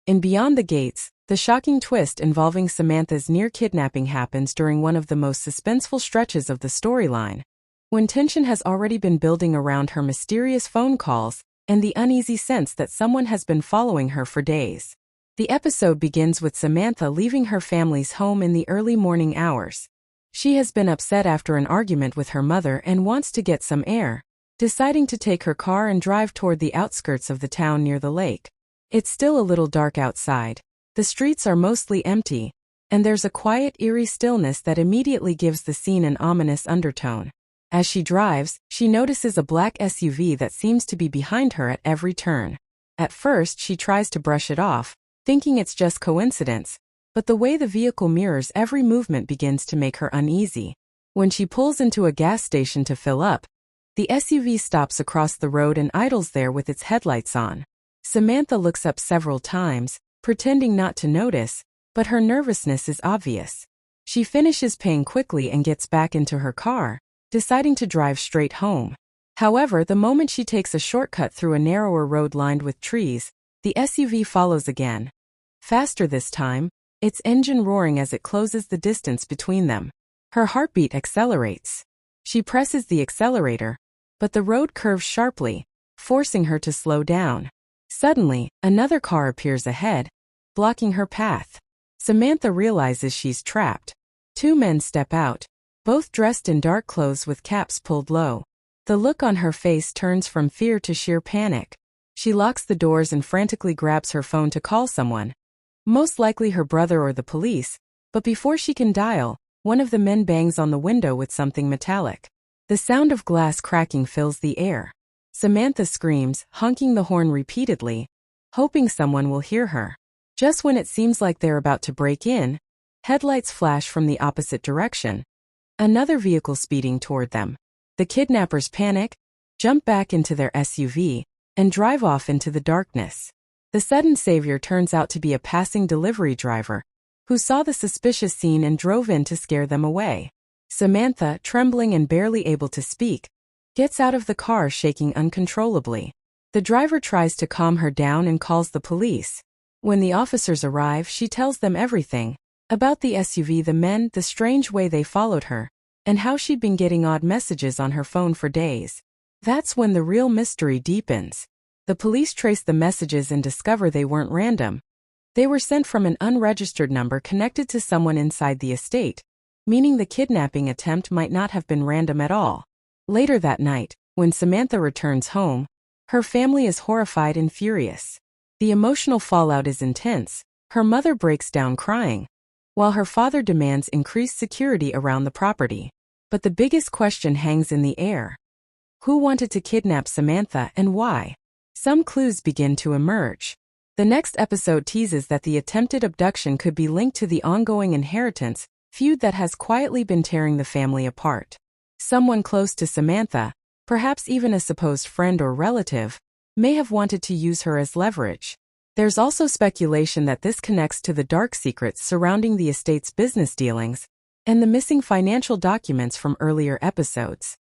In Beyond the Gates, the shocking twist involving Samantha's near-kidnapping happens during one of the most suspenseful stretches of the storyline. When tension has already been building around her mysterious phone calls and the uneasy sense that someone has been following her for days. The episode begins with Samantha leaving her family's home in the early morning hours. She has been upset after an argument with her mother and wants to get some air, deciding to take her car and drive toward the outskirts of the town near the lake. It's still a little dark outside. The streets are mostly empty, and there's a quiet, eerie stillness that immediately gives the scene an ominous undertone. As she drives, she notices a black SUV that seems to be behind her at every turn. At first, she tries to brush it off, thinking it's just coincidence, but the way the vehicle mirrors every movement begins to make her uneasy. When she pulls into a gas station to fill up, the SUV stops across the road and idles there with its headlights on. Samantha looks up several times, pretending not to notice, but her nervousness is obvious. She finishes paying quickly and gets back into her car, deciding to drive straight home. However, the moment she takes a shortcut through a narrower road lined with trees, the SUV follows again. Faster this time, its engine roaring as it closes the distance between them. Her heartbeat accelerates. She presses the accelerator, but the road curves sharply, forcing her to slow down. Suddenly, another car appears ahead, blocking her path. Samantha realizes she's trapped. Two men step out, both dressed in dark clothes with caps pulled low. The look on her face turns from fear to sheer panic. She locks the doors and frantically grabs her phone to call someone. Most likely her brother or the police, but before she can dial, one of the men bangs on the window with something metallic. The sound of glass cracking fills the air. Samantha screams, honking the horn repeatedly, hoping someone will hear her. Just when it seems like they're about to break in, headlights flash from the opposite direction. Another vehicle speeding toward them. The kidnappers panic, jump back into their SUV, and drive off into the darkness. The sudden savior turns out to be a passing delivery driver, who saw the suspicious scene and drove in to scare them away. Samantha, trembling and barely able to speak, gets out of the car shaking uncontrollably. The driver tries to calm her down and calls the police. When the officers arrive, she tells them everything. About the SUV, the men, the strange way they followed her, and how she'd been getting odd messages on her phone for days. That's when the real mystery deepens. The police trace the messages and discover they weren't random. They were sent from an unregistered number connected to someone inside the estate, meaning the kidnapping attempt might not have been random at all. Later that night, when Samantha returns home, her family is horrified and furious. The emotional fallout is intense. Her mother breaks down crying, while her father demands increased security around the property. But the biggest question hangs in the air. Who wanted to kidnap Samantha and why? Some clues begin to emerge. The next episode teases that the attempted abduction could be linked to the ongoing inheritance feud that has quietly been tearing the family apart. Someone close to Samantha, perhaps even a supposed friend or relative, may have wanted to use her as leverage. There's also speculation that this connects to the dark secrets surrounding the estate's business dealings and the missing financial documents from earlier episodes.